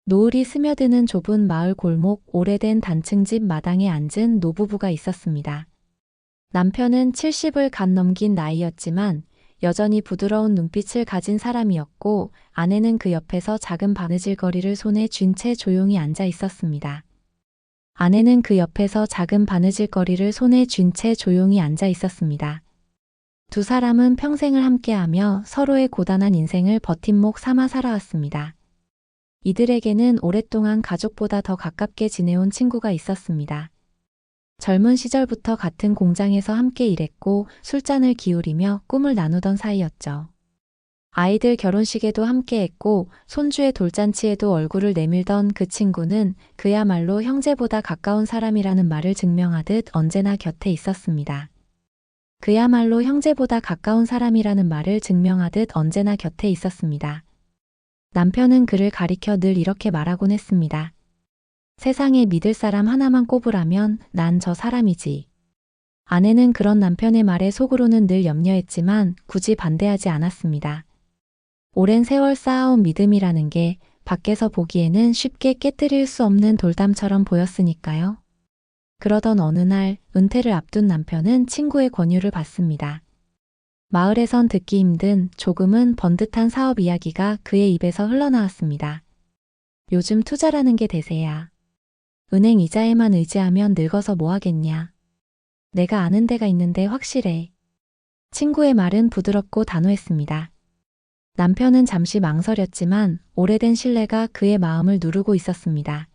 노을이 스며드는 좁은 마을 골목 오래된 단층집 마당에 앉은 노부부가 있었습니다. 남편은 70을 갓 넘긴 나이였지만 여전히 부드러운 눈빛을 가진 사람이었고 아내는 그 옆에서 작은 바느질거리를 손에 쥔 채 조용히 앉아 있었습니다. 아내는 그 옆에서 작은 바느질거리를 손에 쥔 채 조용히 앉아 있었습니다. 두 사람은 평생을 함께하며 서로의 고단한 인생을 버팀목 삼아 살아왔습니다. 이들에게는 오랫동안 가족보다 더 가깝게 지내온 친구가 있었습니다. 젊은 시절부터 같은 공장에서 함께 일했고 술잔을 기울이며 꿈을 나누던 사이였죠. 아이들 결혼식에도 함께 했고 손주의 돌잔치에도 얼굴을 내밀던 그 친구는 그야말로 형제보다 가까운 사람이라는 말을 증명하듯 언제나 곁에 있었습니다. 그야말로 형제보다 가까운 사람이라는 말을 증명하듯 언제나 곁에 있었습니다. 남편은 그를 가리켜 늘 이렇게 말하곤 했습니다. 세상에 믿을 사람 하나만 꼽으라면 난 저 사람이지. 아내는 그런 남편의 말에 속으로는 늘 염려했지만 굳이 반대하지 않았습니다. 오랜 세월 쌓아온 믿음이라는 게 밖에서 보기에는 쉽게 깨뜨릴 수 없는 돌담처럼 보였으니까요. 그러던 어느 날 은퇴를 앞둔 남편은 친구의 권유를 받습니다. 마을에선 듣기 힘든 조금은 번듯한 사업 이야기가 그의 입에서 흘러나왔습니다. 요즘 투자라는 게 대세야. 은행 이자에만 의지하면 늙어서 뭐 하겠냐. 내가 아는 데가 있는데 확실해. 친구의 말은 부드럽고 단호했습니다. 남편은 잠시 망설였지만 오래된 신뢰가 그의 마음을 누르고 있었습니다.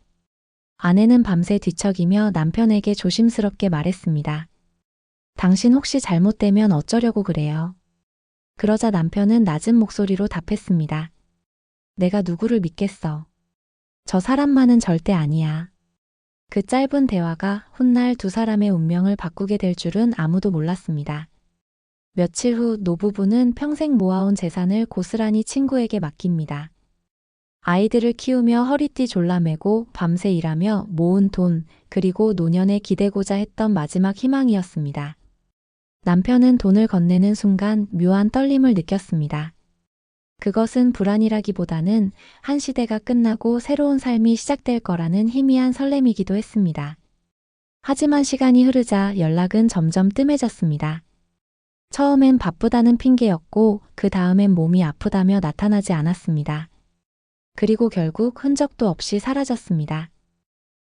아내는 밤새 뒤척이며 남편에게 조심스럽게 말했습니다. 당신 혹시 잘못되면 어쩌려고 그래요? 그러자 남편은 낮은 목소리로 답했습니다. 내가 누구를 믿겠어. 저 사람만은 절대 아니야. 그 짧은 대화가 훗날 두 사람의 운명을 바꾸게 될 줄은 아무도 몰랐습니다. 며칠 후 노부부는 평생 모아온 재산을 고스란히 친구에게 맡깁니다. 아이들을 키우며 허리띠 졸라매고 밤새 일하며 모은 돈, 그리고 노년에 기대고자 했던 마지막 희망이었습니다. 남편은 돈을 건네는 순간 묘한 떨림을 느꼈습니다. 그것은 불안이라기보다는 한 시대가 끝나고 새로운 삶이 시작될 거라는 희미한 설렘이기도 했습니다. 하지만 시간이 흐르자 연락은 점점 뜸해졌습니다. 처음엔 바쁘다는 핑계였고 그 다음엔 몸이 아프다며 나타나지 않았습니다. 그리고 결국 흔적도 없이 사라졌습니다.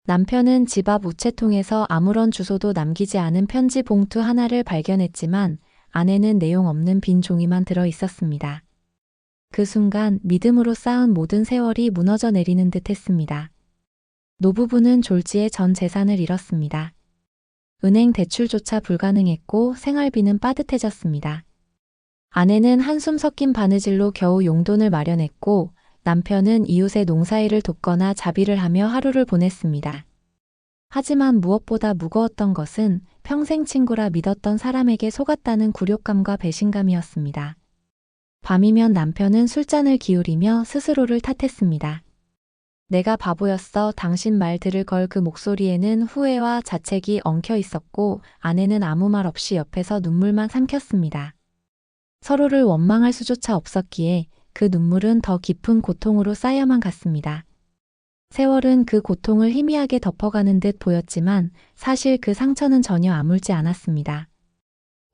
남편은 집 앞 우체통에서 아무런 주소도 남기지 않은 편지 봉투 하나를 발견했지만 안에는 내용 없는 빈 종이만 들어 있었습니다. 그 순간 믿음으로 쌓은 모든 세월이 무너져 내리는 듯 했습니다. 노부부는 졸지에 전 재산을 잃었습니다. 은행 대출조차 불가능했고 생활비는 빠듯해졌습니다. 아내는 한숨 섞인 바느질로 겨우 용돈을 마련했고 남편은 이웃의 농사일을 돕거나 자비를 하며 하루를 보냈습니다. 하지만 무엇보다 무거웠던 것은 평생 친구라 믿었던 사람에게 속았다는 굴욕감과 배신감이었습니다. 밤이면 남편은 술잔을 기울이며 스스로를 탓했습니다. 내가 바보였어. 당신 말 들을 걸. 그 목소리에는 후회와 자책이 엉켜 있었고 아내는 아무 말 없이 옆에서 눈물만 삼켰습니다. 서로를 원망할 수조차 없었기에 그 눈물은 더 깊은 고통으로 쌓여만 갔습니다. 세월은 그 고통을 희미하게 덮어가는 듯 보였지만 사실 그 상처는 전혀 아물지 않았습니다.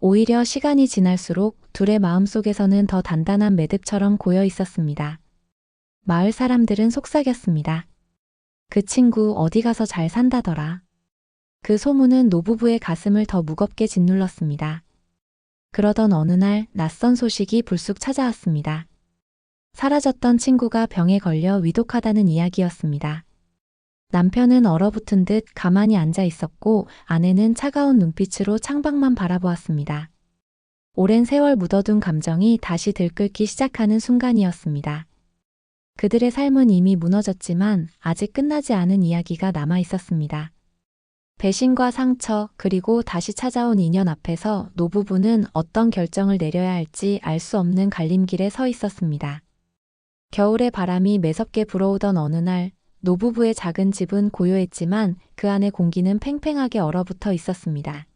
오히려 시간이 지날수록 둘의 마음속에서는 더 단단한 매듭처럼 고여 있었습니다. 마을 사람들은 속삭였습니다. 그 친구 어디 가서 잘 산다더라. 그 소문은 노부부의 가슴을 더 무겁게 짓눌렀습니다. 그러던 어느 날 낯선 소식이 불쑥 찾아왔습니다. 사라졌던 친구가 병에 걸려 위독하다는 이야기였습니다. 남편은 얼어붙은 듯 가만히 앉아 있었고 아내는 차가운 눈빛으로 창밖만 바라보았습니다. 오랜 세월 묻어둔 감정이 다시 들끓기 시작하는 순간이었습니다. 그들의 삶은 이미 무너졌지만 아직 끝나지 않은 이야기가 남아 있었습니다. 배신과 상처 그리고 다시 찾아온 인연 앞에서 노부부는 어떤 결정을 내려야 할지 알 수 없는 갈림길에 서 있었습니다. 겨울의 바람이 매섭게 불어오던 어느 날 노부부의 작은 집은 고요했지만 그 안의 공기는 팽팽하게 얼어붙어 있었습니다.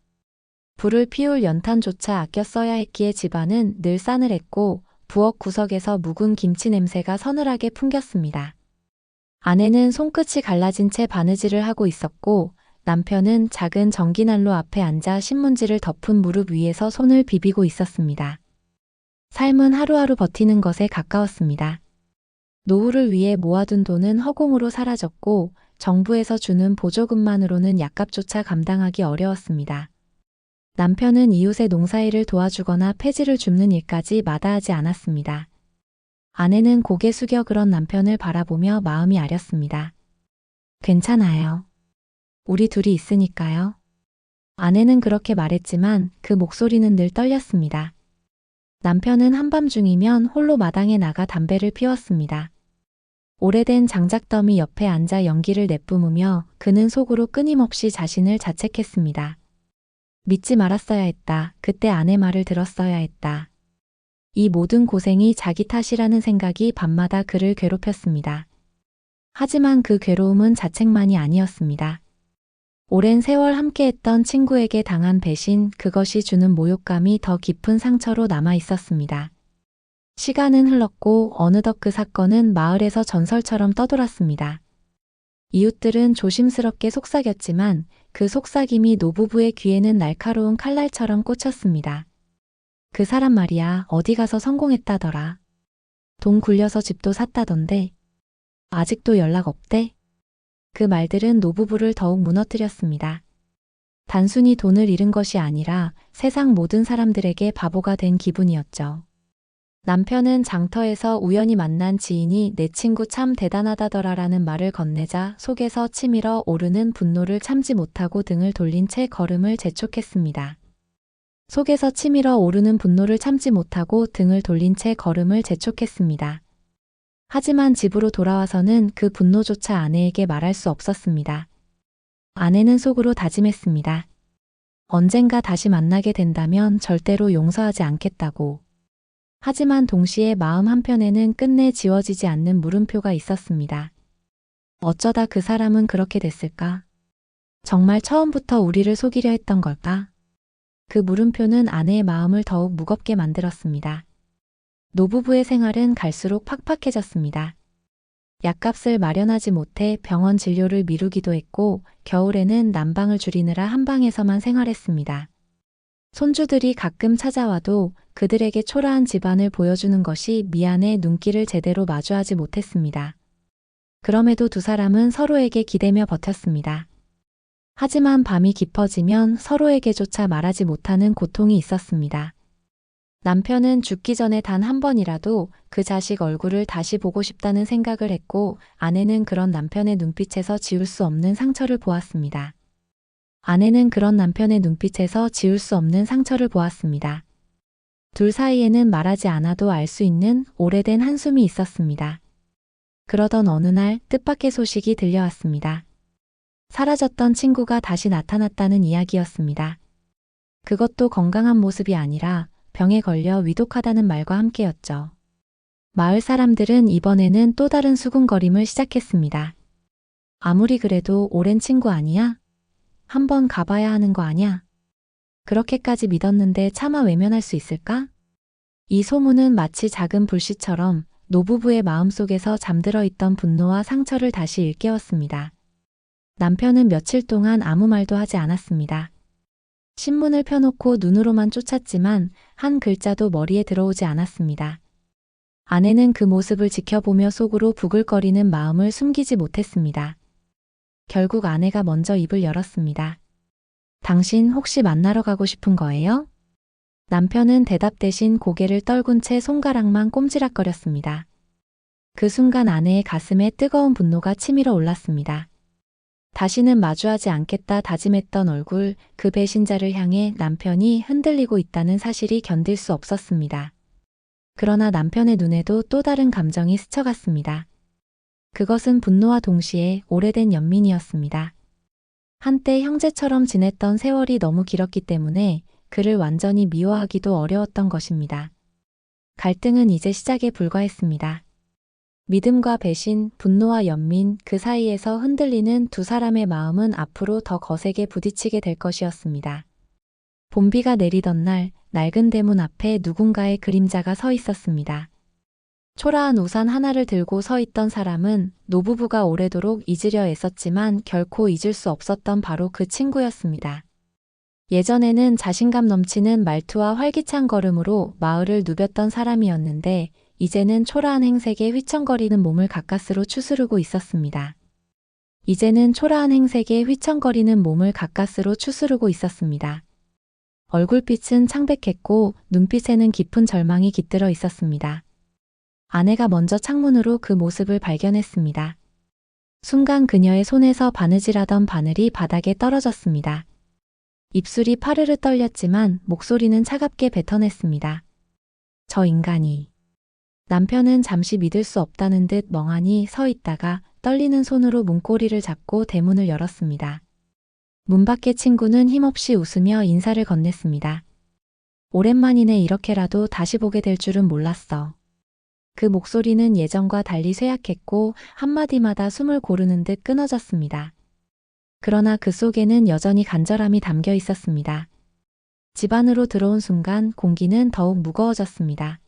불을 피울 연탄조차 아껴 써야 했기에 집안은 늘 싸늘했고 부엌 구석에서 묵은 김치 냄새가 서늘하게 풍겼습니다. 아내는 손끝이 갈라진 채 바느질을 하고 있었고 남편은 작은 전기난로 앞에 앉아 신문지를 덮은 무릎 위에서 손을 비비고 있었습니다. 삶은 하루하루 버티는 것에 가까웠습니다. 노후를 위해 모아둔 돈은 허공으로 사라졌고 정부에서 주는 보조금만으로는 약값조차 감당하기 어려웠습니다. 남편은 이웃의 농사일을 도와주거나 폐지를 줍는 일까지 마다하지 않았습니다. 아내는 고개 숙여 그런 남편을 바라보며 마음이 아렸습니다. 괜찮아요. 우리 둘이 있으니까요. 아내는 그렇게 말했지만 그 목소리는 늘 떨렸습니다. 남편은 한밤중이면 홀로 마당에 나가 담배를 피웠습니다. 오래된 장작더미 옆에 앉아 연기를 내뿜으며 그는 속으로 끊임없이 자신을 자책했습니다. 믿지 말았어야 했다. 그때 아내 말을 들었어야 했다. 이 모든 고생이 자기 탓이라는 생각이 밤마다 그를 괴롭혔습니다. 하지만 그 괴로움은 자책만이 아니었습니다. 오랜 세월 함께했던 친구에게 당한 배신, 그것이 주는 모욕감이 더 깊은 상처로 남아 있었습니다. 시간은 흘렀고 어느덧 그 사건은 마을에서 전설처럼 떠돌았습니다. 이웃들은 조심스럽게 속삭였지만 그 속삭임이 노부부의 귀에는 날카로운 칼날처럼 꽂혔습니다. 그 사람 말이야, 어디 가서 성공했다더라. 돈 굴려서 집도 샀다던데. 아직도 연락 없대? 그 말들은 노부부를 더욱 무너뜨렸습니다. 단순히 돈을 잃은 것이 아니라 세상 모든 사람들에게 바보가 된 기분이었죠. 남편은 장터에서 우연히 만난 지인이 내 친구 참 대단하다더라라는 말을 건네자 속에서 치밀어 오르는 분노를 참지 못하고 등을 돌린 채 걸음을 재촉했습니다. 속에서 치밀어 오르는 분노를 참지 못하고 등을 돌린 채 걸음을 재촉했습니다. 하지만 집으로 돌아와서는 그 분노조차 아내에게 말할 수 없었습니다. 아내는 속으로 다짐했습니다. 언젠가 다시 만나게 된다면 절대로 용서하지 않겠다고. 하지만 동시에 마음 한편에는 끝내 지워지지 않는 물음표가 있었습니다. 어쩌다 그 사람은 그렇게 됐을까? 정말 처음부터 우리를 속이려 했던 걸까? 그 물음표는 아내의 마음을 더욱 무겁게 만들었습니다. 노부부의 생활은 갈수록 팍팍해졌습니다. 약값을 마련하지 못해 병원 진료를 미루기도 했고 겨울에는 난방을 줄이느라 한방에서만 생활했습니다. 손주들이 가끔 찾아와도 그들에게 초라한 집안을 보여주는 것이 미안해 눈길을 제대로 마주하지 못했습니다. 그럼에도 두 사람은 서로에게 기대며 버텼습니다. 하지만 밤이 깊어지면 서로에게조차 말하지 못하는 고통이 있었습니다. 남편은 죽기 전에 단 한 번이라도 그 자식 얼굴을 다시 보고 싶다는 생각을 했고 아내는 그런 남편의 눈빛에서 지울 수 없는 상처를 보았습니다. 아내는 그런 남편의 눈빛에서 지울 수 없는 상처를 보았습니다. 둘 사이에는 말하지 않아도 알 수 있는 오래된 한숨이 있었습니다. 그러던 어느 날 뜻밖의 소식이 들려왔습니다. 사라졌던 친구가 다시 나타났다는 이야기였습니다. 그것도 건강한 모습이 아니라 병에 걸려 위독하다는 말과 함께였죠. 마을 사람들은 이번에는 또 다른 수군거림을 시작했습니다. 아무리 그래도 오랜 친구 아니야? 한번 가봐야 하는 거 아냐? 그렇게까지 믿었는데 차마 외면할 수 있을까? 이 소문은 마치 작은 불씨처럼 노부부의 마음속에서 잠들어 있던 분노와 상처를 다시 일깨웠습니다. 남편은 며칠 동안 아무 말도 하지 않았습니다. 신문을 펴놓고 눈으로만 쫓았지만 한 글자도 머리에 들어오지 않았습니다. 아내는 그 모습을 지켜보며 속으로 부글거리는 마음을 숨기지 못했습니다. 결국 아내가 먼저 입을 열었습니다. 당신 혹시 만나러 가고 싶은 거예요? 남편은 대답 대신 고개를 떨군 채 손가락만 꼼지락거렸습니다. 그 순간 아내의 가슴에 뜨거운 분노가 치밀어 올랐습니다. 다시는 마주하지 않겠다 다짐했던 얼굴, 그 배신자를 향해 남편이 흔들리고 있다는 사실이 견딜 수 없었습니다. 그러나 남편의 눈에도 또 다른 감정이 스쳐갔습니다. 그것은 분노와 동시에 오래된 연민이었습니다. 한때 형제처럼 지냈던 세월이 너무 길었기 때문에 그를 완전히 미워하기도 어려웠던 것입니다. 갈등은 이제 시작에 불과했습니다. 믿음과 배신, 분노와 연민, 그 사이에서 흔들리는 두 사람의 마음은 앞으로 더 거세게 부딪히게 될 것이었습니다. 봄비가 내리던 날, 낡은 대문 앞에 누군가의 그림자가 서 있었습니다. 초라한 우산 하나를 들고 서 있던 사람은 노부부가 오래도록 잊으려 애썼지만 결코 잊을 수 없었던 바로 그 친구였습니다. 예전에는 자신감 넘치는 말투와 활기찬 걸음으로 마을을 누볐던 사람이었는데 이제는 초라한 행색에 휘청거리는 몸을 가까스로 추스르고 있었습니다. 얼굴빛은 창백했고 눈빛에는 깊은 절망이 깃들어 있었습니다. 아내가 먼저 창문으로 그 모습을 발견했습니다. 순간 그녀의 손에서 바느질하던 바늘이 바닥에 떨어졌습니다. 입술이 파르르 떨렸지만 목소리는 차갑게 뱉어냈습니다. 저 인간이. 남편은 잠시 믿을 수 없다는 듯 멍하니 서 있다가 떨리는 손으로 문고리를 잡고 대문을 열었습니다. 문 밖의 친구는 힘없이 웃으며 인사를 건넸습니다. 오랜만이네. 이렇게라도 다시 보게 될 줄은 몰랐어. 그 목소리는 예전과 달리 쇠약했고 한마디마다 숨을 고르는 듯 끊어졌습니다. 그러나 그 속에는 여전히 간절함이 담겨 있었습니다. 집 안으로 들어온 순간 공기는 더욱 무거워졌습니다.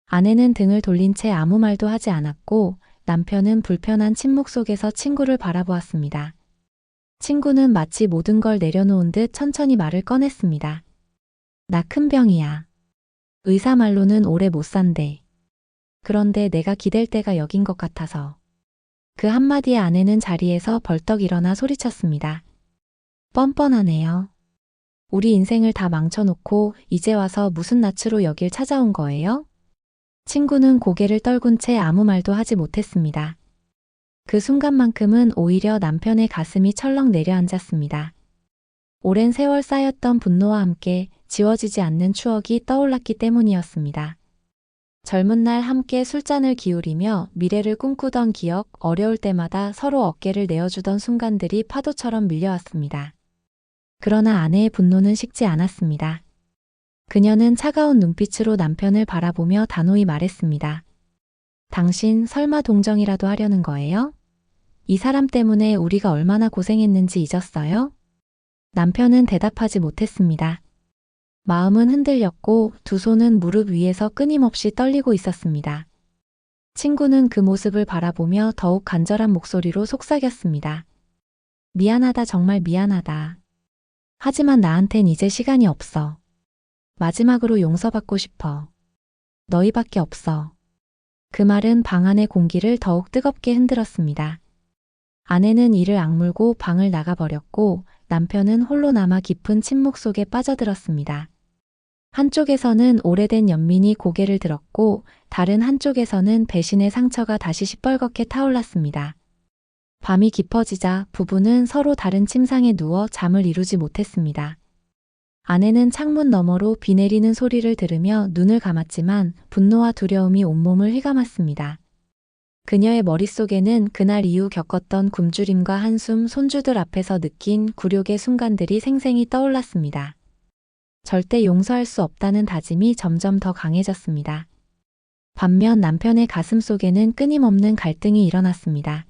아내는 등을 돌린 채 아무 말도 하지 않았고 남편은 불편한 침묵 속에서 친구를 바라보았습니다. 친구는 마치 모든 걸 내려놓은 듯 천천히 말을 꺼냈습니다. 나 큰 병이야. 의사 말로는 오래 못 산대. 그런데 내가 기댈 때가 여긴 것 같아서. 그 한마디에 아내는 자리에서 벌떡 일어나 소리쳤습니다. 뻔뻔하네요. 우리 인생을 다 망쳐놓고 이제 와서 무슨 낯으로 여길 찾아온 거예요? 친구는 고개를 떨군 채 아무 말도 하지 못했습니다. 그 순간만큼은 오히려 남편의 가슴이 철렁 내려앉았습니다. 오랜 세월 쌓였던 분노와 함께 지워지지 않는 추억이 떠올랐기 때문이었습니다. 젊은 날 함께 술잔을 기울이며 미래를 꿈꾸던 기억, 어려울 때마다 서로 어깨를 내어주던 순간들이 파도처럼 밀려왔습니다. 그러나 아내의 분노는 식지 않았습니다. 그녀는 차가운 눈빛으로 남편을 바라보며 단호히 말했습니다. 당신 설마 동정이라도 하려는 거예요? 이 사람 때문에 우리가 얼마나 고생했는지 잊었어요? 남편은 대답하지 못했습니다. 마음은 흔들렸고 두 손은 무릎 위에서 끊임없이 떨리고 있었습니다. 친구는 그 모습을 바라보며 더욱 간절한 목소리로 속삭였습니다. 미안하다, 정말 미안하다. 하지만 나한텐 이제 시간이 없어. 마지막으로 용서받고 싶어. 너희밖에 없어. 그 말은 방 안의 공기를 더욱 뜨겁게 흔들었습니다. 아내는 이를 악물고 방을 나가버렸고 남편은 홀로 남아 깊은 침묵 속에 빠져들었습니다. 한쪽에서는 오래된 연민이 고개를 들었고 다른 한쪽에서는 배신의 상처가 다시 시뻘겋게 타올랐습니다. 밤이 깊어지자 부부는 서로 다른 침상에 누워 잠을 이루지 못했습니다. 아내는 창문 너머로 비 내리는 소리를 들으며 눈을 감았지만 분노와 두려움이 온몸을 휘감았습니다. 그녀의 머릿속에는 그날 이후 겪었던 굶주림과 한숨, 손주들 앞에서 느낀 굴욕의 순간들이 생생히 떠올랐습니다. 절대 용서할 수 없다는 다짐이 점점 더 강해졌습니다. 반면 남편의 가슴 속에는 끊임없는 갈등이 일어났습니다.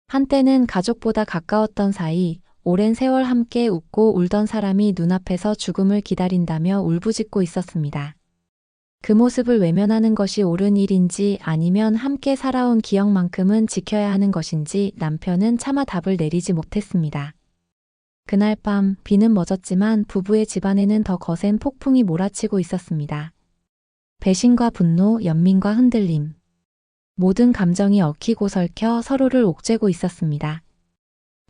한때는 가족보다 가까웠던 사이, 오랜 세월 함께 웃고 울던 사람이 눈앞에서 죽음을 기다린다며 울부짖고 있었습니다. 그 모습을 외면하는 것이 옳은 일인지 아니면 함께 살아온 기억만큼은 지켜야 하는 것인지 남편은 차마 답을 내리지 못했습니다. 그날 밤 비는 멎었지만 부부의 집안에는 더 거센 폭풍이 몰아치고 있었습니다. 배신과 분노, 연민과 흔들림. 모든 감정이 얽히고 설켜 서로를 옥죄고 있었습니다.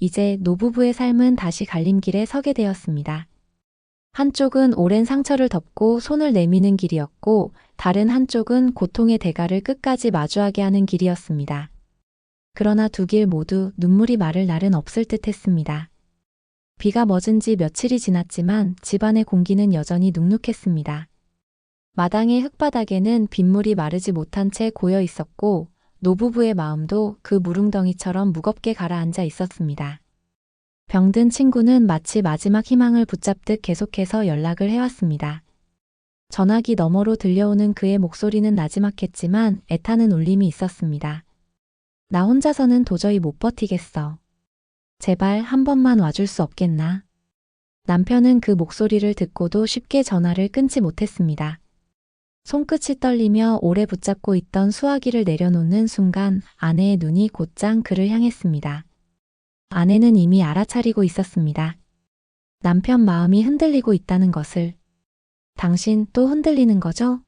이제 노부부의 삶은 다시 갈림길에 서게 되었습니다. 한쪽은 오랜 상처를 덮고 손을 내미는 길이었고 다른 한쪽은 고통의 대가를 끝까지 마주하게 하는 길이었습니다. 그러나 두 길 모두 눈물이 마를 날은 없을 듯 했습니다. 비가 멎은 지 며칠이 지났지만 집안의 공기는 여전히 눅눅했습니다. 마당의 흙바닥에는 빗물이 마르지 못한 채 고여 있었고 노부부의 마음도 그 무릉덩이처럼 무겁게 가라앉아 있었습니다. 병든 친구는 마치 마지막 희망을 붙잡듯 계속해서 연락을 해왔습니다. 전화기 너머로 들려오는 그의 목소리는 나지막했지만 애타는 울림이 있었습니다. 나 혼자서는 도저히 못 버티겠어. 제발 한 번만 와줄 수 없겠나? 남편은 그 목소리를 듣고도 쉽게 전화를 끊지 못했습니다. 손끝이 떨리며 오래 붙잡고 있던 수화기를 내려놓는 순간 아내의 눈이 곧장 그를 향했습니다. 아내는 이미 알아차리고 있었습니다. 남편 마음이 흔들리고 있다는 것을. 당신 또 흔들리는 거죠?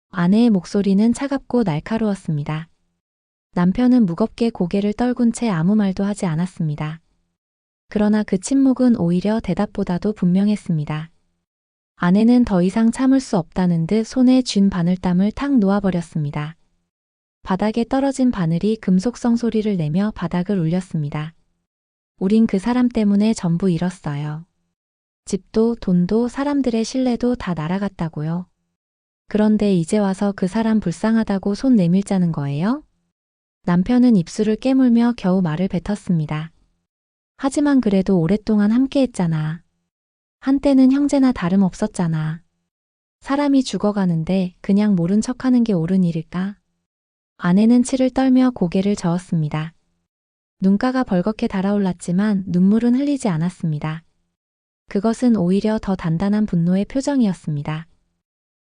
아내의 목소리는 차갑고 날카로웠습니다. 남편은 무겁게 고개를 떨군 채 아무 말도 하지 않았습니다. 그러나 그 침묵은 오히려 대답보다도 분명했습니다. 아내는 더 이상 참을 수 없다는 듯 손에 쥔 바늘땀을 탁 놓아버렸습니다. 바닥에 떨어진 바늘이 금속성 소리를 내며 바닥을 울렸습니다. 우린 그 사람 때문에 전부 잃었어요. 집도 돈도 사람들의 신뢰도 다 날아갔다고요. 그런데 이제 와서 그 사람 불쌍하다고 손 내밀자는 거예요? 남편은 입술을 깨물며 겨우 말을 뱉었습니다. 하지만 그래도 오랫동안 함께했잖아. 한때는 형제나 다름없었잖아. 사람이 죽어가는데 그냥 모른 척하는 게 옳은 일일까? 아내는 치를 떨며 고개를 저었습니다. 눈가가 벌겋게 달아올랐지만 눈물은 흘리지 않았습니다. 그것은 오히려 더 단단한 분노의 표정이었습니다.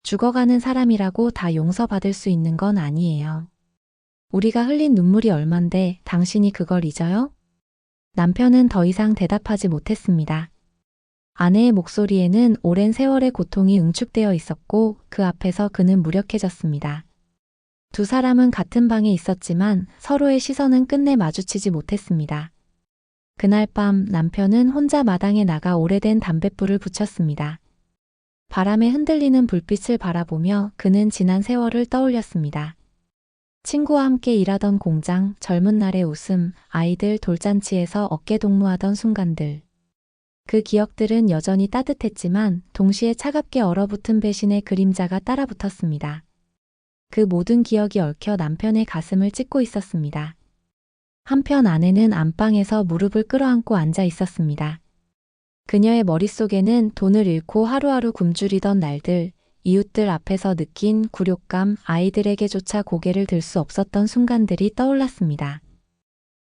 죽어가는 사람이라고 다 용서받을 수 있는 건 아니에요. 우리가 흘린 눈물이 얼만데 당신이 그걸 잊어요? 남편은 더 이상 대답하지 못했습니다. 아내의 목소리에는 오랜 세월의 고통이 응축되어 있었고 그 앞에서 그는 무력해졌습니다. 두 사람은 같은 방에 있었지만 서로의 시선은 끝내 마주치지 못했습니다. 그날 밤 남편은 혼자 마당에 나가 오래된 담뱃불을 붙였습니다. 바람에 흔들리는 불빛을 바라보며 그는 지난 세월을 떠올렸습니다. 친구와 함께 일하던 공장, 젊은 날의 웃음, 아이들 돌잔치에서 어깨동무하던 순간들. 그 기억들은 여전히 따뜻했지만 동시에 차갑게 얼어붙은 배신의 그림자가 따라붙었습니다. 그 모든 기억이 얽혀 남편의 가슴을 찢고 있었습니다. 한편 아내는 안방에서 무릎을 끌어안고 앉아 있었습니다. 그녀의 머릿속에는 돈을 잃고 하루하루 굶주리던 날들, 이웃들 앞에서 느낀 굴욕감, 아이들에게조차 고개를 들 수 없었던 순간들이 떠올랐습니다.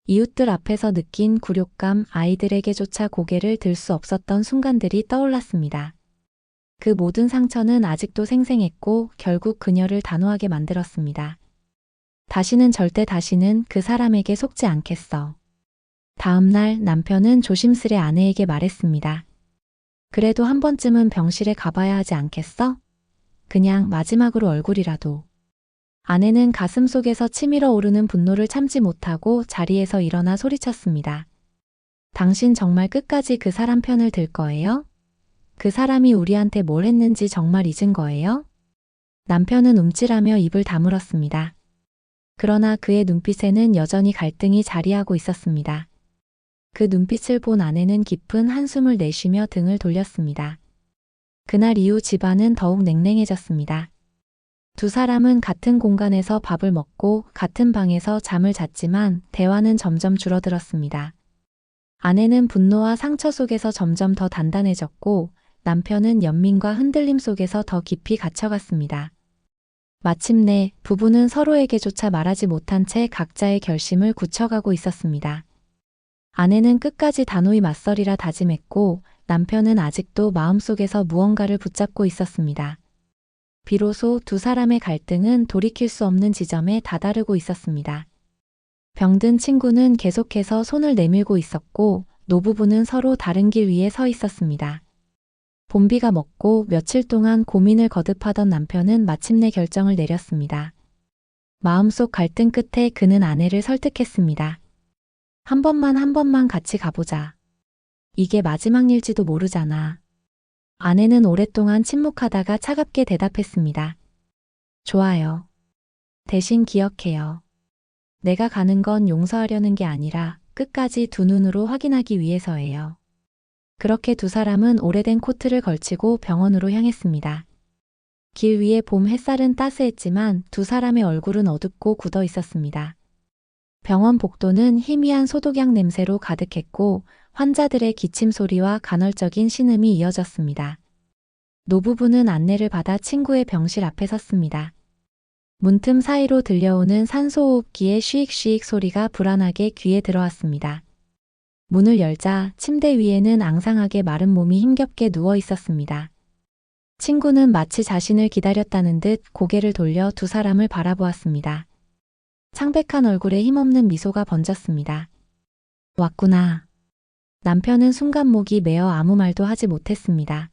이웃들 앞에서 느낀 굴욕감, 아이들에게조차 고개를 들 수 없었던 순간들이 떠올랐습니다. 그 모든 상처는 아직도 생생했고 결국 그녀를 단호하게 만들었습니다. 다시는 그 사람에게 속지 않겠어. 다음 날 남편은 조심스레 아내에게 말했습니다. 그래도 한 번쯤은 병실에 가봐야 하지 않겠어? 그냥 마지막으로 얼굴이라도. 아내는 가슴속에서 치밀어 오르는 분노를 참지 못하고 자리에서 일어나 소리쳤습니다. 당신 정말 끝까지 그 사람 편을 들 거예요? 그 사람이 우리한테 뭘 했는지 정말 잊은 거예요? 남편은 움찔하며 입을 다물었습니다. 그러나 그의 눈빛에는 여전히 갈등이 자리하고 있었습니다. 그 눈빛을 본 아내는 깊은 한숨을 내쉬며 등을 돌렸습니다. 그날 이후 집안은 더욱 냉랭해졌습니다. 두 사람은 같은 공간에서 밥을 먹고 같은 방에서 잠을 잤지만 대화는 점점 줄어들었습니다. 아내는 분노와 상처 속에서 점점 더 단단해졌고 남편은 연민과 흔들림 속에서 더 깊이 갇혀갔습니다. 마침내 부부는 서로에게조차 말하지 못한 채 각자의 결심을 굳혀가고 있었습니다. 아내는 끝까지 단호히 맞서리라 다짐했고 남편은 아직도 마음속에서 무언가를 붙잡고 있었습니다. 비로소 두 사람의 갈등은 돌이킬 수 없는 지점에 다다르고 있었습니다. 병든 친구는 계속해서 손을 내밀고 있었고 노부부는 서로 다른 길 위에 서 있었습니다. 봄비가 먹고 며칠 동안 고민을 거듭하던 남편은 마침내 결정을 내렸습니다. 마음속 갈등 끝에 그는 아내를 설득했습니다. 한 번만 같이 가보자. 이게 마지막 일지도 모르잖아. 아내는 오랫동안 침묵하다가 차갑게 대답했습니다. 좋아요. 대신 기억해요. 내가 가는 건 용서하려는 게 아니라 끝까지 두 눈으로 확인하기 위해서예요. 그렇게 두 사람은 오래된 코트를 걸치고 병원으로 향했습니다. 길 위에 봄 햇살은 따스했지만 두 사람의 얼굴은 어둡고 굳어 있었습니다. 병원 복도는 희미한 소독약 냄새로 가득했고 환자들의 기침 소리와 간헐적인 신음이 이어졌습니다. 노부부는 안내를 받아 친구의 병실 앞에 섰습니다. 문틈 사이로 들려오는 산소호흡기의 쉬익쉬익 소리가 불안하게 귀에 들어왔습니다. 문을 열자 침대 위에는 앙상하게 마른 몸이 힘겹게 누워 있었습니다. 친구는 마치 자신을 기다렸다는 듯 고개를 돌려 두 사람을 바라보았습니다. 창백한 얼굴에 힘없는 미소가 번졌습니다. 왔구나. 남편은 순간 목이 메어 아무 말도 하지 못했습니다.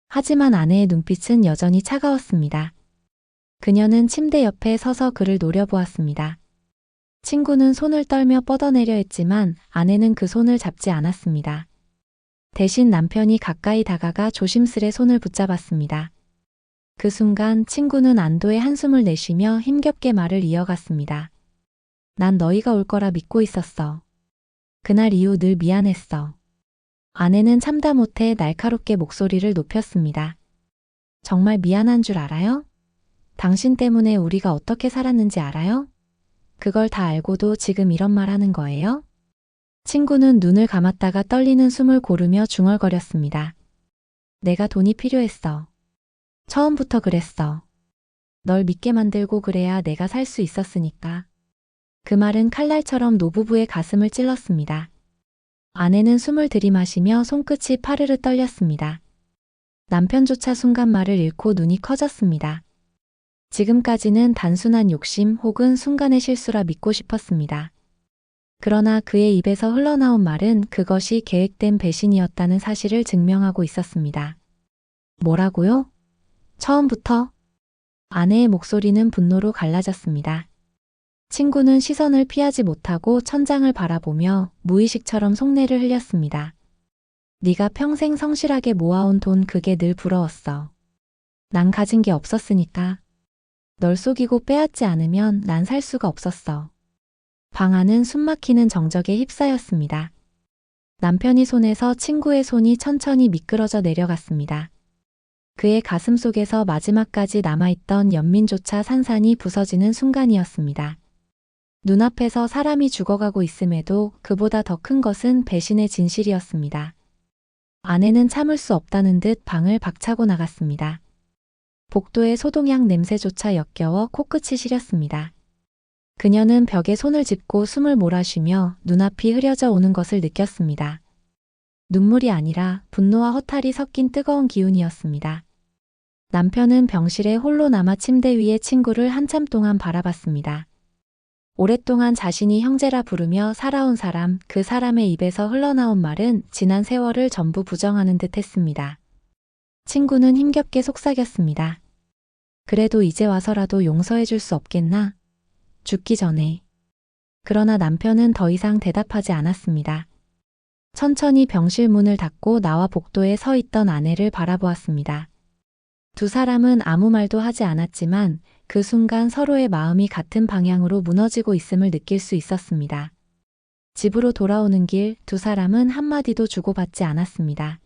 하지만 아내의 눈빛은 여전히 차가웠습니다. 그녀는 침대 옆에 서서 그를 노려보았습니다. 친구는 손을 떨며 뻗어내려 했지만 아내는 그 손을 잡지 않았습니다. 대신 남편이 가까이 다가가 조심스레 손을 붙잡았습니다. 그 순간 친구는 안도의 한숨을 내쉬며 힘겹게 말을 이어갔습니다. 난 너희가 올 거라 믿고 있었어. 그날 이후 늘 미안했어. 아내는 참다 못해 날카롭게 목소리를 높였습니다. 정말 미안한 줄 알아요? 당신 때문에 우리가 어떻게 살았는지 알아요? 그걸 다 알고도 지금 이런 말 하는 거예요? 친구는 눈을 감았다가 떨리는 숨을 고르며 중얼거렸습니다. 내가 돈이 필요했어. 처음부터 그랬어. 널 믿게 만들고 그래야 내가 살 수 있었으니까. 그 말은 칼날처럼 노부부의 가슴을 찔렀습니다. 아내는 숨을 들이마시며 손끝이 파르르 떨렸습니다. 남편조차 순간 말을 잃고 눈이 커졌습니다. 지금까지는 단순한 욕심 혹은 순간의 실수라 믿고 싶었습니다. 그러나 그의 입에서 흘러나온 말은 그것이 계획된 배신이었다는 사실을 증명하고 있었습니다. 뭐라고요? 처음부터? 아내의 목소리는 분노로 갈라졌습니다. 친구는 시선을 피하지 못하고 천장을 바라보며 무의식처럼 속내를 흘렸습니다. 네가 평생 성실하게 모아온 돈 그게 늘 부러웠어. 난 가진 게 없었으니까. 널 속이고 빼앗지 않으면 난 살 수가 없었어. 방 안은 숨막히는 정적에 휩싸였습니다. 남편이 손에서 친구의 손이 천천히 미끄러져 내려갔습니다. 그의 가슴 속에서 마지막까지 남아있던 연민조차 산산이 부서지는 순간이었습니다. 눈앞에서 사람이 죽어가고 있음에도 그보다 더 큰 것은 배신의 진실이었습니다. 아내는 참을 수 없다는 듯 방을 박차고 나갔습니다. 복도의 소독약 냄새조차 역겨워 코끝이 시렸습니다. 그녀는 벽에 손을 짚고 숨을 몰아쉬며 눈앞이 흐려져 오는 것을 느꼈습니다. 눈물이 아니라 분노와 허탈이 섞인 뜨거운 기운이었습니다. 남편은 병실에 홀로 남아 침대 위에 친구를 한참 동안 바라봤습니다. 오랫동안 자신이 형제라 부르며 살아온 사람, 그 사람의 입에서 흘러나온 말은 지난 세월을 전부 부정하는 듯 했습니다. 친구는 힘겹게 속삭였습니다. 그래도 이제 와서라도 용서해 줄 수 없겠나? 죽기 전에. 그러나 남편은 더 이상 대답하지 않았습니다. 천천히 병실 문을 닫고 나와 복도에 서 있던 아내를 바라보았습니다. 두 사람은 아무 말도 하지 않았지만 그 순간 서로의 마음이 같은 방향으로 무너지고 있음을 느낄 수 있었습니다. 집으로 돌아오는 길 두 사람은 한마디도 주고받지 않았습니다.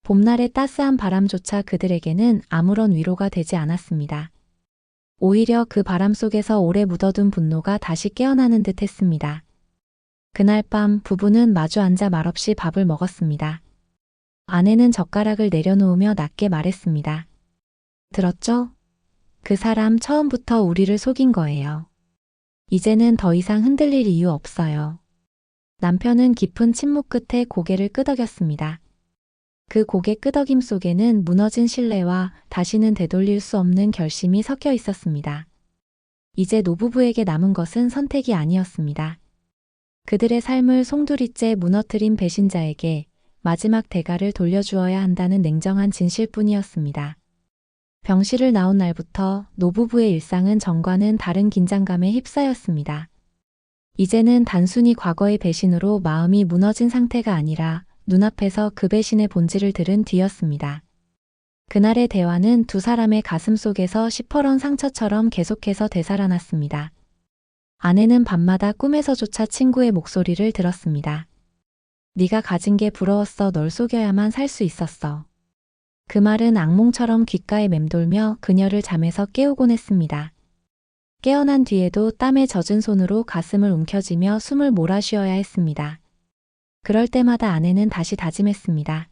봄날의 따스한 바람조차 그들에게는 아무런 위로가 되지 않았습니다. 오히려 그 바람 속에서 오래 묻어둔 분노가 다시 깨어나는 듯 했습니다. 그날 밤 부부는 마주 앉아 말없이 밥을 먹었습니다. 아내는 젓가락을 내려놓으며 낮게 말했습니다. 들었죠? 그 사람 처음부터 우리를 속인 거예요. 이제는 더 이상 흔들릴 이유 없어요. 남편은 깊은 침묵 끝에 고개를 끄덕였습니다. 그 고개 끄덕임 속에는 무너진 신뢰와 다시는 되돌릴 수 없는 결심이 섞여 있었습니다. 이제 노부부에게 남은 것은 선택이 아니었습니다. 그들의 삶을 송두리째 무너뜨린 배신자에게 마지막 대가를 돌려주어야 한다는 냉정한 진실뿐이었습니다. 병실을 나온 날부터 노부부의 일상은 전과는 다른 긴장감에 휩싸였습니다. 이제는 단순히 과거의 배신으로 마음이 무너진 상태가 아니라 눈앞에서 그 배신의 본질을 들은 뒤였습니다. 그날의 대화는 두 사람의 가슴 속에서 시퍼런 상처처럼 계속해서 되살아났습니다. 아내는 밤마다 꿈에서조차 친구의 목소리를 들었습니다. 네가 가진 게 부러웠어. 널 속여야만 살 수 있었어. 그 말은 악몽처럼 귓가에 맴돌며 그녀를 잠에서 깨우곤 했습니다. 깨어난 뒤에도 땀에 젖은 손으로 가슴을 움켜쥐며 숨을 몰아쉬어야 했습니다. 그럴 때마다 아내는 다시 다짐했습니다.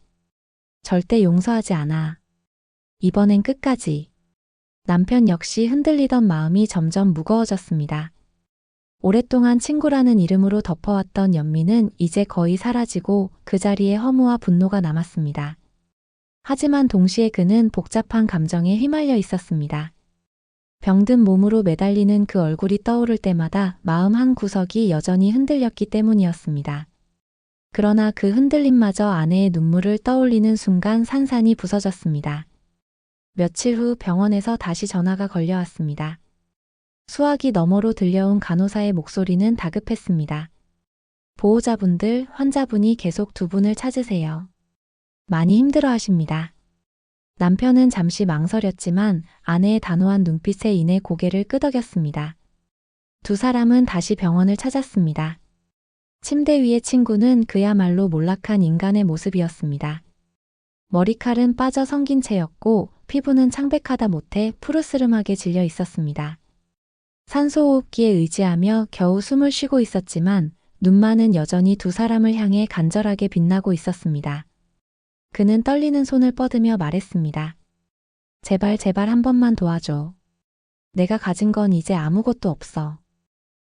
절대 용서하지 않아. 이번엔 끝까지. 남편 역시 흔들리던 마음이 점점 무거워졌습니다. 오랫동안 친구라는 이름으로 덮어왔던 연민은 이제 거의 사라지고 그 자리에 허무와 분노가 남았습니다. 하지만 동시에 그는 복잡한 감정에 휘말려 있었습니다. 병든 몸으로 매달리는 그 얼굴이 떠오를 때마다 마음 한 구석이 여전히 흔들렸기 때문이었습니다. 그러나 그 흔들림마저 아내의 눈물을 떠올리는 순간 산산이 부서졌습니다. 며칠 후 병원에서 다시 전화가 걸려왔습니다. 수화기 너머로 들려온 간호사의 목소리는 다급했습니다. 보호자분들, 환자분이 계속 두 분을 찾으세요. 많이 힘들어하십니다. 남편은 잠시 망설였지만 아내의 단호한 눈빛에 인해 고개를 끄덕였습니다. 두 사람은 다시 병원을 찾았습니다. 침대 위의 친구는 그야말로 몰락한 인간의 모습이었습니다. 머리칼은 빠져 성긴 채였고 피부는 창백하다 못해 푸르스름하게 질려 있었습니다. 산소호흡기에 의지하며 겨우 숨을 쉬고 있었지만 눈만은 여전히 두 사람을 향해 간절하게 빛나고 있었습니다. 그는 떨리는 손을 뻗으며 말했습니다. 제발 제발 한 번만 도와줘. 내가 가진 건 이제 아무것도 없어.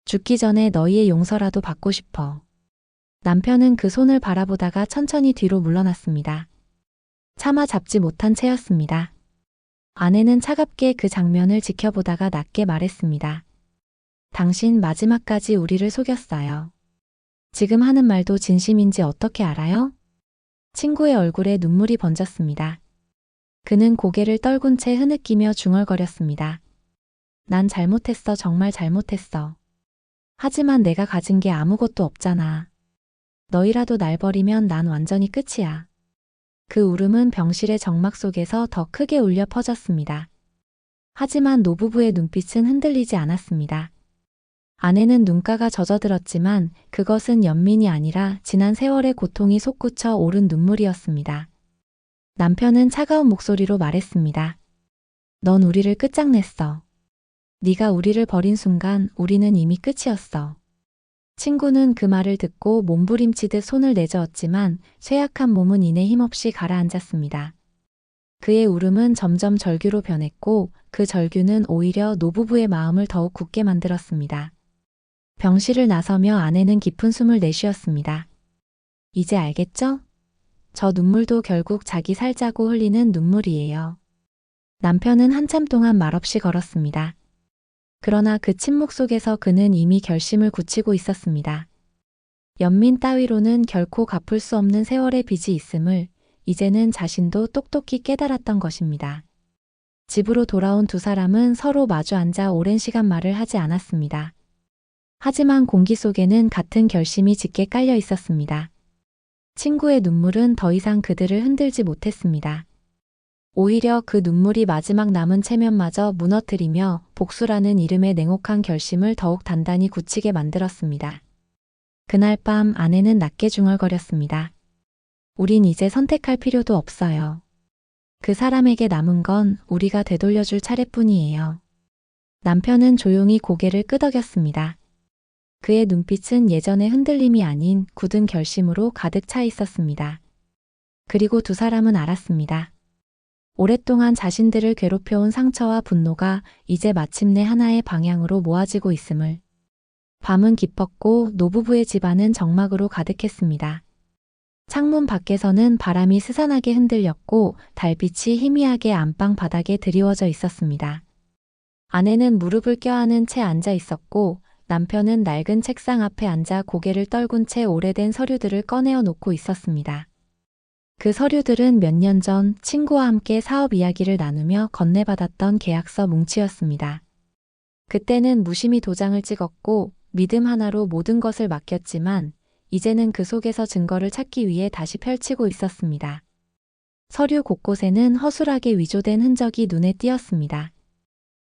죽기 전에 너희의 용서라도 받고 싶어. 남편은 그 손을 바라보다가 천천히 뒤로 물러났습니다. 차마 잡지 못한 채였습니다. 아내는 차갑게 그 장면을 지켜보다가 낮게 말했습니다. 당신 마지막까지 우리를 속였어요. 지금 하는 말도 진심인지 어떻게 알아요? 친구의 얼굴에 눈물이 번졌습니다. 그는 고개를 떨군 채 흐느끼며 중얼거렸습니다. 난 잘못했어, 정말 잘못했어. 하지만 내가 가진 게 아무것도 없잖아. 너희라도 날 버리면 난 완전히 끝이야. 그 울음은 병실의 정막 속에서 더 크게 울려 퍼졌습니다. 하지만 노부부의 눈빛은 흔들리지 않았습니다. 아내는 눈가가 젖어들었지만 그것은 연민이 아니라 지난 세월의 고통이 솟구쳐 오른 눈물이었습니다. 남편은 차가운 목소리로 말했습니다. 넌 우리를 끝장냈어. 네가 우리를 버린 순간 우리는 이미 끝이었어. 친구는 그 말을 듣고 몸부림치듯 손을 내저었지만 쇠약한 몸은 이내 힘없이 가라앉았습니다. 그의 울음은 점점 절규로 변했고 그 절규는 오히려 노부부의 마음을 더욱 굳게 만들었습니다. 병실을 나서며 아내는 깊은 숨을 내쉬었습니다. 이제 알겠죠? 저 눈물도 결국 자기 살자고 흘리는 눈물이에요. 남편은 한참 동안 말없이 걸었습니다. 그러나 그 침묵 속에서 그는 이미 결심을 굳히고 있었습니다. 연민 따위로는 결코 갚을 수 없는 세월의 빚이 있음을 이제는 자신도 똑똑히 깨달았던 것입니다. 집으로 돌아온 두 사람은 서로 마주 앉아 오랜 시간 말을 하지 않았습니다. 하지만 공기 속에는 같은 결심이 짙게 깔려 있었습니다. 친구의 눈물은 더 이상 그들을 흔들지 못했습니다. 오히려 그 눈물이 마지막 남은 체면마저 무너뜨리며 복수라는 이름의 냉혹한 결심을 더욱 단단히 굳히게 만들었습니다. 그날 밤 아내는 낮게 중얼거렸습니다. 우린 이제 선택할 필요도 없어요. 그 사람에게 남은 건 우리가 되돌려줄 차례뿐이에요. 남편은 조용히 고개를 끄덕였습니다. 그의 눈빛은 예전의 흔들림이 아닌 굳은 결심으로 가득 차 있었습니다. 그리고 두 사람은 알았습니다. 오랫동안 자신들을 괴롭혀온 상처와 분노가 이제 마침내 하나의 방향으로 모아지고 있음을. 밤은 깊었고 노부부의 집안은 정막으로 가득했습니다. 창문 밖에서는 바람이 스산하게 흔들렸고 달빛이 희미하게 안방 바닥에 드리워져 있었습니다. 아내는 무릎을 껴안은 채 앉아 있었고 남편은 낡은 책상 앞에 앉아 고개를 떨군 채 오래된 서류들을 꺼내어 놓고 있었습니다. 그 서류들은 몇 년 전 친구와 함께 사업 이야기를 나누며 건네받았던 계약서 뭉치였습니다. 그때는 무심히 도장을 찍었고 믿음 하나로 모든 것을 맡겼지만 이제는 그 속에서 증거를 찾기 위해 다시 펼치고 있었습니다. 서류 곳곳에는 허술하게 위조된 흔적이 눈에 띄었습니다.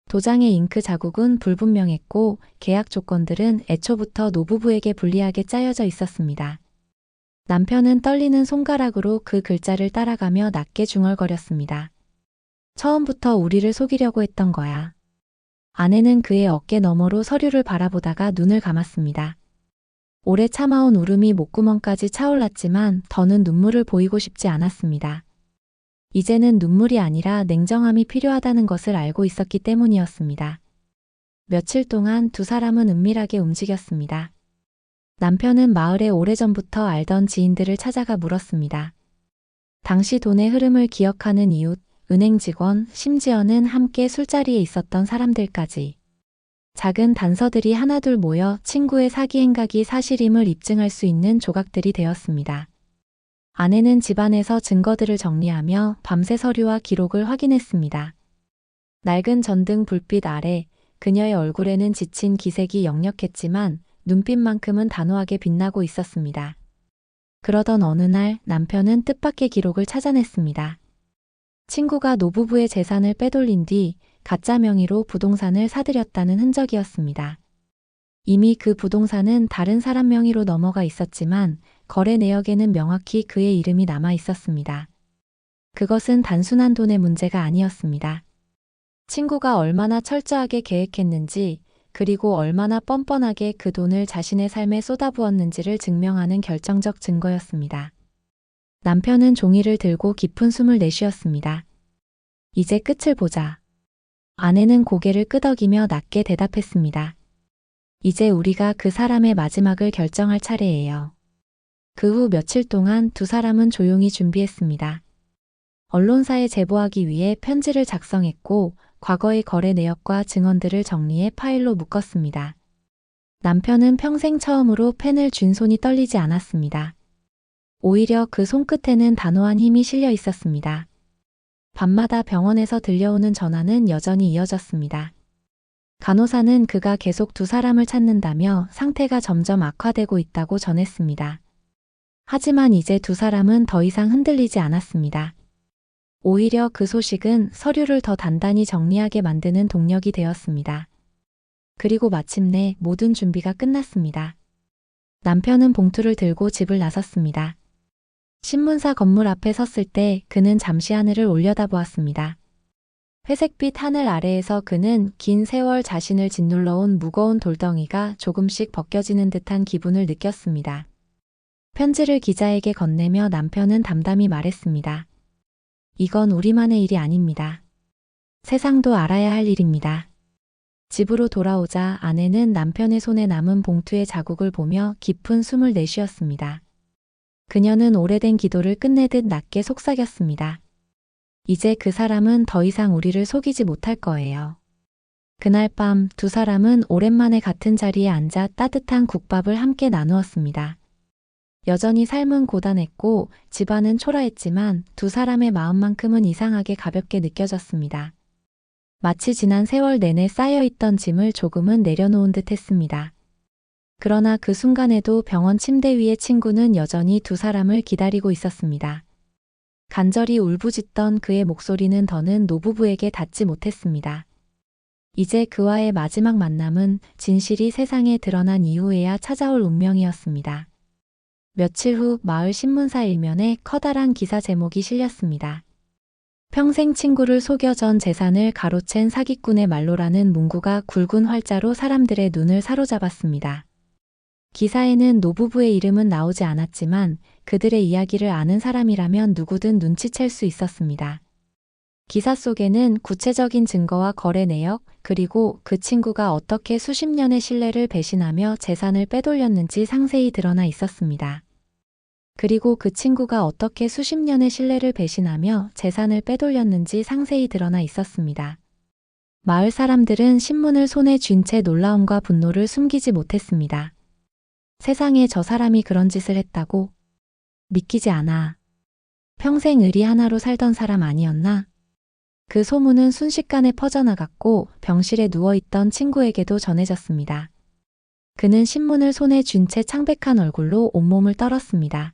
도장의 잉크 자국은 불분명했고 계약 조건들은 애초부터 노부부에게 불리하게 짜여져 있었습니다. 남편은 떨리는 손가락으로 그 글자를 따라가며 낮게 중얼거렸습니다. 처음부터 우리를 속이려고 했던 거야. 아내는 그의 어깨 너머로 서류를 바라보다가 눈을 감았습니다. 오래 참아온 울음이 목구멍까지 차올랐지만 더는 눈물을 보이고 싶지 않았습니다. 이제는 눈물이 아니라 냉정함이 필요하다는 것을 알고 있었기 때문이었습니다. 며칠 동안 두 사람은 은밀하게 움직였습니다. 남편은 마을에 오래전부터 알던 지인들을 찾아가 물었습니다. 당시 돈의 흐름을 기억하는 이웃, 은행 직원, 심지어는 함께 술자리에 있었던 사람들까지. 작은 단서들이 하나둘 모여 친구의 사기 행각이 사실임을 입증할 수 있는 조각들이 되었습니다. 아내는 집안에서 증거들을 정리하며 밤새 서류와 기록을 확인했습니다. 낡은 전등 불빛 아래 그녀의 얼굴에는 지친 기색이 역력했지만 눈빛만큼은 단호하게 빛나고 있었습니다. 그러던 어느 날 남편은 뜻밖의 기록을 찾아냈습니다. 친구가 노부부의 재산을 빼돌린 뒤 가짜 명의로 부동산을 사들였다는 흔적이었습니다. 이미 그 부동산은 다른 사람 명의로 넘어가 있었지만 거래 내역에는 명확히 그의 이름이 남아 있었습니다. 그것은 단순한 돈의 문제가 아니었습니다. 친구가 얼마나 철저하게 계획했는지, 그리고 얼마나 뻔뻔하게 그 돈을 자신의 삶에 쏟아부었는지를 증명하는 결정적 증거였습니다. 남편은 종이를 들고 깊은 숨을 내쉬었습니다. 이제 끝을 보자. 아내는 고개를 끄덕이며 낮게 대답했습니다. 이제 우리가 그 사람의 마지막을 결정할 차례예요. 그 후 며칠 동안 두 사람은 조용히 준비했습니다. 언론사에 제보하기 위해 편지를 작성했고 과거의 거래 내역과 증언들을 정리해 파일로 묶었습니다. 남편은 평생 처음으로 펜을 쥔 손이 떨리지 않았습니다. 오히려 그 손끝에는 단호한 힘이 실려 있었습니다. 밤마다 병원에서 들려오는 전화는 여전히 이어졌습니다. 간호사는 그가 계속 두 사람을 찾는다며 상태가 점점 악화되고 있다고 전했습니다. 하지만 이제 두 사람은 더 이상 흔들리지 않았습니다. 오히려 그 소식은 서류를 더 단단히 정리하게 만드는 동력이 되었습니다. 그리고 마침내 모든 준비가 끝났습니다. 남편은 봉투를 들고 집을 나섰습니다. 신문사 건물 앞에 섰을 때 그는 잠시 하늘을 올려다보았습니다. 회색빛 하늘 아래에서 그는 긴 세월 자신을 짓눌러온 무거운 돌덩이가 조금씩 벗겨지는 듯한 기분을 느꼈습니다. 편지를 기자에게 건네며 남편은 담담히 말했습니다. 이건 우리만의 일이 아닙니다. 세상도 알아야 할 일입니다. 집으로 돌아오자 아내는 남편의 손에 남은 봉투의 자국을 보며 깊은 숨을 내쉬었습니다. 그녀는 오래된 기도를 끝내듯 낮게 속삭였습니다. 이제 그 사람은 더 이상 우리를 속이지 못할 거예요. 그날 밤 두 사람은 오랜만에 같은 자리에 앉아 따뜻한 국밥을 함께 나누었습니다. 여전히 삶은 고단했고 집안은 초라했지만 두 사람의 마음만큼은 이상하게 가볍게 느껴졌습니다. 마치 지난 세월 내내 쌓여있던 짐을 조금은 내려놓은 듯 했습니다. 그러나 그 순간에도 병원 침대 위의 친구는 여전히 두 사람을 기다리고 있었습니다. 간절히 울부짖던 그의 목소리는 더는 노부부에게 닿지 못했습니다. 이제 그와의 마지막 만남은 진실이 세상에 드러난 이후에야 찾아올 운명이었습니다. 며칠 후 마을 신문사 일면에 커다란 기사 제목이 실렸습니다. 평생 친구를 속여 전 재산을 가로챈 사기꾼의 말로라는 문구가 굵은 활자로 사람들의 눈을 사로잡았습니다. 기사에는 노부부의 이름은 나오지 않았지만 그들의 이야기를 아는 사람이라면 누구든 눈치챌 수 있었습니다. 기사 속에는 구체적인 증거와 거래 내역, 그리고 그 친구가 어떻게 수십 년의 신뢰를 배신하며 재산을 빼돌렸는지 상세히 드러나 있었습니다. 그리고 그 친구가 어떻게 수십 년의 신뢰를 배신하며 재산을 빼돌렸는지 상세히 드러나 있었습니다. 마을 사람들은 신문을 손에 쥔 채 놀라움과 분노를 숨기지 못했습니다. 세상에 저 사람이 그런 짓을 했다고? 믿기지 않아. 평생 의리 하나로 살던 사람 아니었나? 그 소문은 순식간에 퍼져나갔고 병실에 누워있던 친구에게도 전해졌습니다. 그는 신문을 손에 쥔 채 창백한 얼굴로 온몸을 떨었습니다.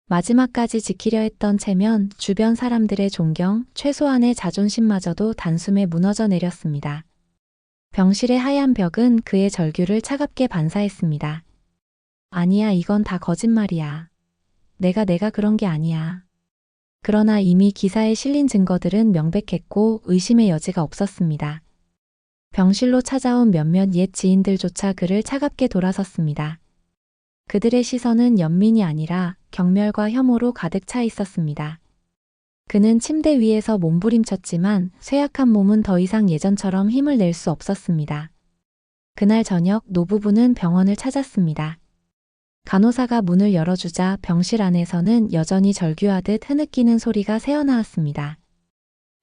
마지막까지 지키려 했던 채면 주변 사람들의 존경, 최소한의 자존심마저도 단숨에 무너져 내렸습니다. 병실의 하얀 벽은 그의 절규를 차갑게 반사했습니다. 아니야, 이건 다 거짓말이야. 내가 그런 게 아니야. 그러나 이미 기사에 실린 증거들은 명백했고 의심의 여지가 없었습니다. 병실로 찾아온 몇몇 옛 지인들조차 그를 차갑게 돌아섰습니다. 그들의 시선은 연민이 아니라 경멸과 혐오로 가득 차 있었습니다. 그는 침대 위에서 몸부림쳤지만 쇠약한 몸은 더 이상 예전처럼 힘을 낼 수 없었습니다. 그날 저녁 노부부는 병원을 찾았습니다. 간호사가 문을 열어주자 병실 안에서는 여전히 절규하듯 흐느끼는 소리가 새어나왔습니다.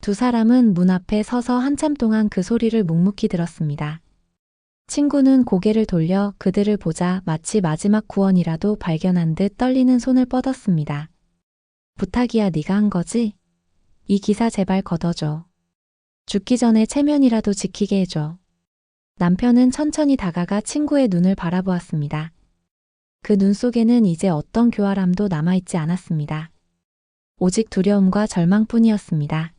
두 사람은 문 앞에 서서 한참 동안 그 소리를 묵묵히 들었습니다. 친구는 고개를 돌려 그들을 보자 마치 마지막 구원이라도 발견한 듯 떨리는 손을 뻗었습니다. 부탁이야, 네가 한 거지? 이 기사 제발 걷어줘. 죽기 전에 체면이라도 지키게 해줘. 남편은 천천히 다가가 친구의 눈을 바라보았습니다. 그 눈 속에는 이제 어떤 교활함도 남아있지 않았습니다. 오직 두려움과 절망뿐이었습니다.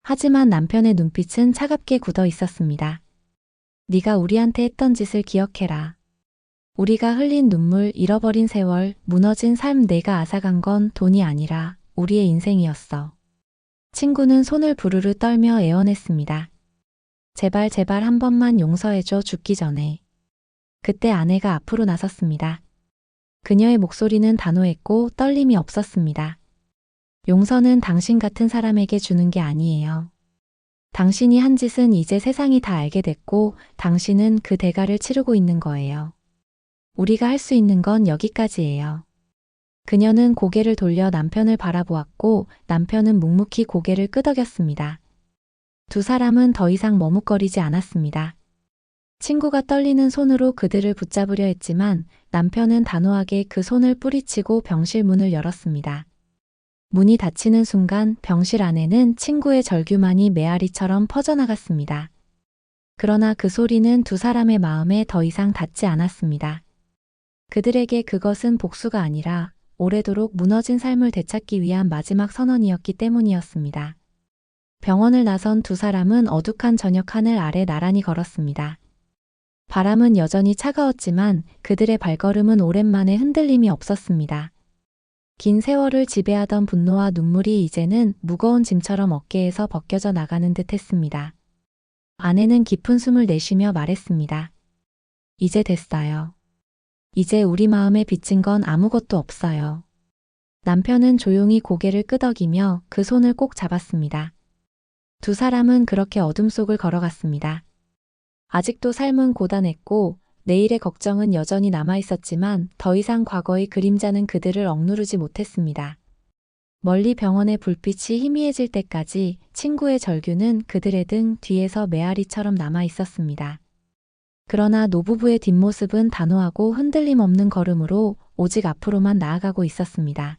하지만 남편의 눈빛은 차갑게 굳어 있었습니다. 네가 우리한테 했던 짓을 기억해라. 우리가 흘린 눈물, 잃어버린 세월, 무너진 삶, 내가 앗아간 건 돈이 아니라 우리의 인생이었어. 친구는 손을 부르르 떨며 애원했습니다. 제발 제발 한 번만 용서해줘, 죽기 전에. 그때 아내가 앞으로 나섰습니다. 그녀의 목소리는 단호했고 떨림이 없었습니다. 용서는 당신 같은 사람에게 주는 게 아니에요. 당신이 한 짓은 이제 세상이 다 알게 됐고 당신은 그 대가를 치르고 있는 거예요. 우리가 할 수 있는 건 여기까지예요. 그녀는 고개를 돌려 남편을 바라보았고 남편은 묵묵히 고개를 끄덕였습니다. 두 사람은 더 이상 머뭇거리지 않았습니다. 친구가 떨리는 손으로 그들을 붙잡으려 했지만 남편은 단호하게 그 손을 뿌리치고 병실 문을 열었습니다. 문이 닫히는 순간 병실 안에는 친구의 절규만이 메아리처럼 퍼져나갔습니다. 그러나 그 소리는 두 사람의 마음에 더 이상 닿지 않았습니다. 그들에게 그것은 복수가 아니라 오래도록 무너진 삶을 되찾기 위한 마지막 선언이었기 때문이었습니다. 병원을 나선 두 사람은 어둑한 저녁 하늘 아래 나란히 걸었습니다. 바람은 여전히 차가웠지만 그들의 발걸음은 오랜만에 흔들림이 없었습니다. 긴 세월을 지배하던 분노와 눈물이 이제는 무거운 짐처럼 어깨에서 벗겨져 나가는 듯 했습니다. 아내는 깊은 숨을 내쉬며 말했습니다. 이제 됐어요. 이제 우리 마음에 빚진 건 아무것도 없어요. 남편은 조용히 고개를 끄덕이며 그 손을 꼭 잡았습니다. 두 사람은 그렇게 어둠 속을 걸어갔습니다. 아직도 삶은 고단했고 내일의 걱정은 여전히 남아있었지만 더 이상 과거의 그림자는 그들을 억누르지 못했습니다. 멀리 병원의 불빛이 희미해질 때까지 친구의 절규는 그들의 등 뒤에서 메아리처럼 남아있었습니다. 그러나 노부부의 뒷모습은 단호하고 흔들림 없는 걸음으로 오직 앞으로만 나아가고 있었습니다.